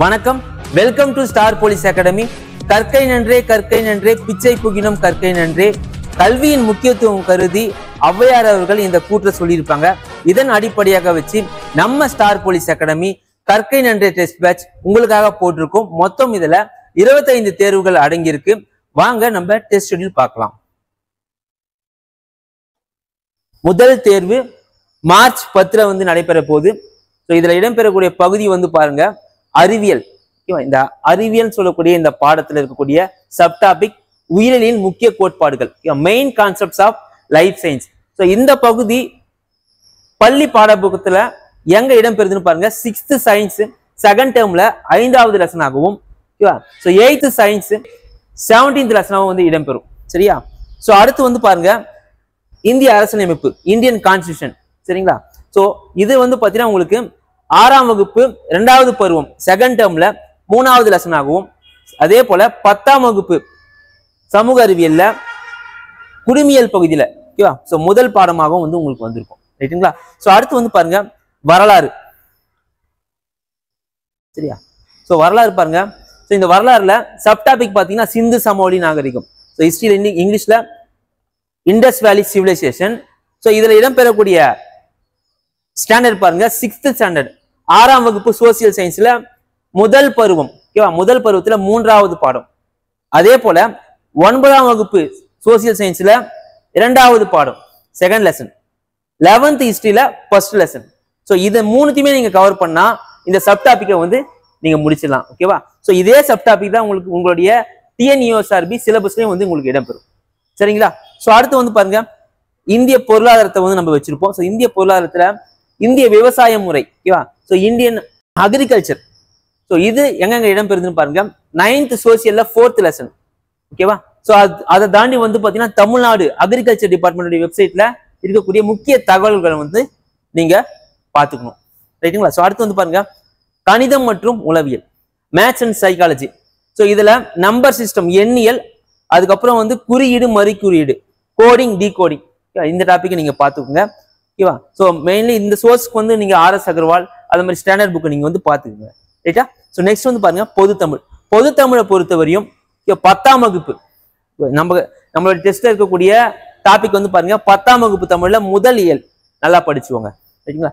வணக்கம், welcome to star police academy. கற்கை நன்றே பிச்சை புகினும் கற்கை நன்றே. கல்வியின் முக்கியத்துவம் கருதி ஔவையார் அவர்கள் இந்த கூற்றை சொல்லியிருப்பாங்க. இதன் அடிப்படையாக வச்சு நம்ம ஸ்டார் போலீஸ் அகாடமி கற்கை நன்றே டெஸ்ட் பேட்ச் உங்களுக்காக போட்டிருக்கோம். மொத்தம் இதுல 25 தேர்வுகள் அடங்கியிருக்கு. வாங்க நம்ம டெஸ்ட் ஷெட்யூல் பார்க்கலாம். முதல் தேர்வு மார்ச் 10 வந்து நடைபெற போகுது. இதுல இடம்பெறக்கூடிய பகுதி வந்து பாருங்க, அறிவியல். இந்த அறிவியல் சொல்லக்கூடிய இந்த பாடத்துல இருக்கக்கூடிய சப்டாபிக் உயிரியலின் முக்கிய கோட்பாடுகள், main concepts of life science. இந்த பகுதி பள்ளி பாடப்புத்தகத்துல எங்க இடம்பெறுதுன்னு பாருங்க. 6th சயின்ஸ் செகண்ட் டேர்ம்ல 5வது லெசன் ஆகவும், 8th சயின்ஸ் 17th லெசனாகவும் வந்து இடம்பெறும். சரியா? அடுத்து வந்து பாருங்க, இந்திய அரசியலமைப்பு, இந்தியன் கான்ஸ்டிடியூஷன். சரிங்களா? இது வந்து பாத்தீங்கன்னா உங்களுக்கு 6ஆம் வகுப்பு 2வது பருவம் செகண்ட் டேர்ம்ல 3வது லெசன் ஆகவும், அதே போல 10ஆம் வகுப்பு சமூக அறிவியல்ல குடிமியல் பகுதியில முதல் பாடமாகவும் வந்து உங்களுக்கு வந்திருக்கும். ரைட்டுங்களா? அடுத்து வந்து பாருங்க, வரலாறு. சரியா? வரலாறு பாருங்க. இந்த வரலாறுல சப்டாபிக் பாத்தீங்கன்னா சிந்து சமவெளி நாகரிகம். ஹிஸ்டரியில இங்கிலீஷ்ல இண்டஸ் வேலி சிவிலைசேஷன். இதுல இடம்பெறக்கூடிய ஸ்டாண்டர்ட் பாருங்க, 6th ஸ்டாண்டர்ட் 6ஆம் வகுப்பு சோசியல் சயின்ஸ்ல முதல் பருவம். முதல் பருவத்துல 3வது பாடம். அதே போல 9ஆம் வகுப்பு சோசியல் சயின்ஸ்ல 2வது பாடம் செகண்ட் லெசன். 11th ஹிஸ்டரியில ஃபர்ஸ்ட் லெசன். இதை மூணுத்தையுமே நீங்க கவர் பண்ணா இந்த சப்டாபிக்கை வந்து நீங்க முடிச்சிடலாம். ஓகேவா? இதே சப்டாபிக் தான் உங்களுக்கு உங்களுடைய டிஎன்யூஎஸ்ஆர்பி சிலபஸ்லயும் வந்து உங்களுக்கு இடம்பெறும். சரிங்களா? அடுத்து வந்து பாருங்க, இந்திய பொருளாதாரத்தை வந்து நம்ம வச்சிருப்போம். இந்திய பொருளாதாரத்துல இந்திய விவசாய முறை, ஓகேவா? Indian agriculture. இது எங்கெங்க இடம்பெறுதுன்னு பாருங்க. 9th சோசியல்ல 4th lesson. ஓகேவா? அதை தாண்டி வந்து பாத்தீங்கன்னா தமிழ்நாடு அக்ரிகல்ச்சர் டிபார்ட்மெண்ட் வெப்சைட்ல இருக்கக்கூடிய முக்கிய தகவல்களை வந்து நீங்க பாத்துக்கணும். ரைட்டுங்களா? அடுத்து வந்து பாருங்க, கணிதம் மற்றும் உளவியல், மேத்ஸ் அண்ட் சைக்காலஜி. இதுல நம்பர் சிஸ்டம், எண்ணியல், அதுக்கப்புறம் வந்து குறியீடு மறு குறியீடு, கோடிங் டீகோடிங், இந்த டாபிக் நீங்க பாத்துக்கோங்க. ஓகேவா? மெயின்லி இந்த சோர்ஸ்க்கு வந்து நீங்க ஆர்எஸ் அகர்வால் அது மாதிரி ஸ்டாண்டர்ட் புக் நீங்க வந்து பாத்துக்கோங்க. ரைட்டா? நெக்ஸ்ட் வந்து பாருங்க, பொதுத்தமிழ். பொதுத்தமிழை பொறுத்தவரையும் 10ஆம் வகுப்பு நம்மளோட டெஸ்ட்ல இருக்கக்கூடிய டாபிக் வந்து பாருங்க, 10ஆம் வகுப்பு தமிழ்ல முதல் இயல் நல்லா படிச்சுவோங்க. ரைட்டுங்களா?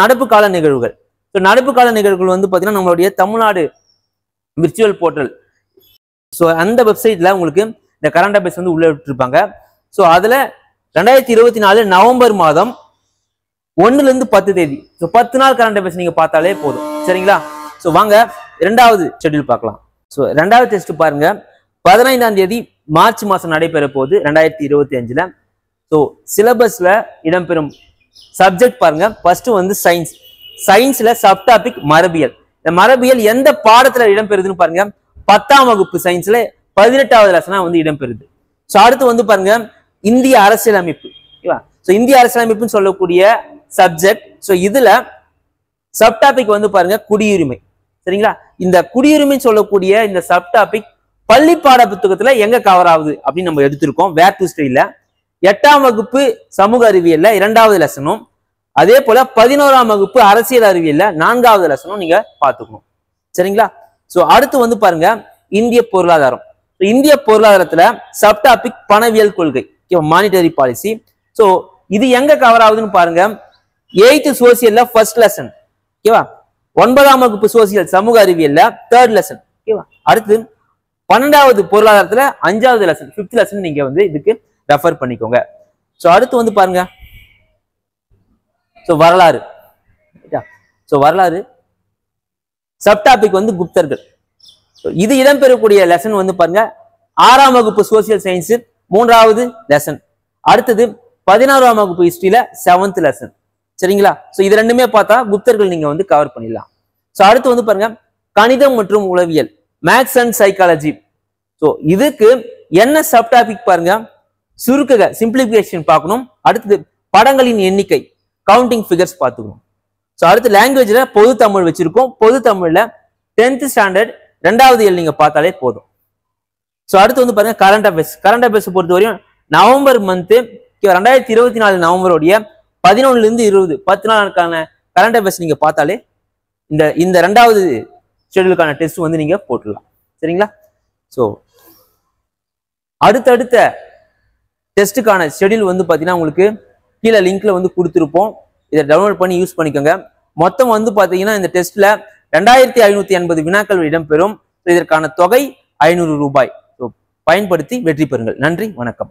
நடப்பு கால நிகழ்வுகள். நடப்பு கால நிகழ்வுகள் வந்து பாத்தீங்கன்னா நம்மளுடைய தமிழ்நாடு விர்ச்சுவல் போர்ட்டல், அந்த வெப்சைட்ல உங்களுக்கு இந்த கரண்ட் அஃபேர்ஸ் வந்து உள்ள விட்டுருப்பாங்க. அதுல 2024 நவம்பர் மாதம் 1 to 10 தேதி 10 நாள் கரண்ட் அஃபேர்ஸ் நீங்க பார்த்தாலே போதும். சரிங்களா? வாங்க 2வது ஷெட்யூல் பார்க்கலாம். 2வது டெஸ்ட் பாருங்க, 15ஆம் தேதி மார்ச் மாசம் நடைபெற போகுது 2025ல. சிலபஸ்ல இடம்பெறும் சப்ஜெக்ட் பாருங்க, ஃபர்ஸ்ட் வந்து சயின்ஸ். சயின்ஸ்ல சப்டாபிக் மரபியல். இந்த மரபியல் எந்த பாடத்துல இடம்பெறுதுன்னு பாருங்க, 10ஆம் வகுப்பு சயின்ஸ்ல 18வது லெசனா வந்து இடம்பெறுது. அடுத்து வந்து பாருங்க, இந்திய அரசியலமைப்பு. இந்திய அரசியலமைப்புன்னு சொல்லக்கூடிய சப்ஜெக்ட். இதுல சப்டாபிக் வந்து பாருங்க, குடியுரிமை. சரிங்களா? இந்த குடியுரிமை சொல்லக்கூடிய இந்த சப்டாபிக் பள்ளி பாட புத்தகத்துல எங்க கவர் ஆகுது அப்படின்னு நம்ம எடுத்திருக்கோம். வேர் டு ஸ்டடில 8ஆம் வகுப்பு சமூக அறிவியல்ல 2வது லெசனும், அதே போல 11ஆம் வகுப்பு அரசியல் அறிவியல்ல 4வது லெசனும் நீங்க பாத்துக்கணும். சரிங்களா? அடுத்து வந்து பாருங்க, இந்திய பொருளாதாரம். இந்திய பொருளாதாரத்துல சப்டாபிக் பணவியல் கொள்கை, மானிட்டரி பாலிசி. இது எங்க கவர் ஆகுதுன்னு பாருங்க, 8th சோசியல்ல ஃபர்ஸ்ட் லெசன். ஓகேவா? 9ஆம் வகுப்பு சோசியல் சமூக அறிவியல்ல 3rd லெசன். ஓகேவா? அடுத்து 12வது பொருளாதாரத்துல 5வது லெசன் 5th லெசன் நீங்க வந்து இதுக்கு ரெஃபர் பண்ணிக்கோங்க. அடுத்து வந்து பாருங்க, வரலாறு. வரலாறு சப்டாபிக் வந்து குப்தர்கள். இது இடம்பெறக்கூடிய லெசன் வந்து பாருங்க, 6ஆம் வகுப்பு சோசியல் சயின்ஸ் 3வது லெசன். அடுத்தது 16ஆம் வகுப்பு ஹிஸ்டரியில 7th லெசன். சரிங்களா? இது ரெண்டுமே பார்த்தா குப்தர்கள் நீங்க வந்து கவர் பண்ணிடலாம். அடுத்து வந்து பாருங்க, கணிதம் மற்றும் உளவியல், மேத்ஸ் அண்ட் சைக்காலஜி. இதுக்கு என்ன சப்டாபிக் பாருங்க, சுருக்குக சிம்பிளிபிகேஷன் பார்க்கணும். அடுத்தது படங்களின் எண்ணிக்கை, கவுண்டிங் ஃபிகர்ஸ் பார்த்துக்கணும். அடுத்து லாங்குவேஜ்ல பொது தமிழ் வச்சிருக்கோம். பொது தமிழ்ல 10th ஸ்டாண்டர்ட் 2வது இயல் நீங்க பார்த்தாலே போதும். அடுத்து வந்து பாருங்க, கரண்ட் அஃபேர்ஸ். கரண்ட் அஃபேர்ஸ் பொறுத்தவரையும் நவம்பர் மந்த் 2024 நவம்பருடைய 11 to 20 10 நாளுக்கான கரண்ட் அஃபேர்ஸ் நீங்க பார்த்தாலே இந்த 2வது ஷெட்யூலுக்கான டெஸ்ட் வந்து நீங்க போட்டுடலாம். சரிங்களா? ஸோ அடுத்தடுத்த டெஸ்ட்டுக்கான ஷெட்யூல் வந்து பார்த்தீங்கன்னா உங்களுக்கு கீழே லிங்க்ல வந்து கொடுத்துருப்போம். இதை டவுன்லோட் பண்ணி யூஸ் பண்ணிக்கோங்க. மொத்தம் வந்து பார்த்தீங்கன்னா இந்த டெஸ்ட்ல 2580 வினாக்கள் இடம்பெறும். இதற்கான தொகை 500 ரூபாய். பயன்படுத்தி வெற்றி பெறுங்கள். நன்றி, வணக்கம்.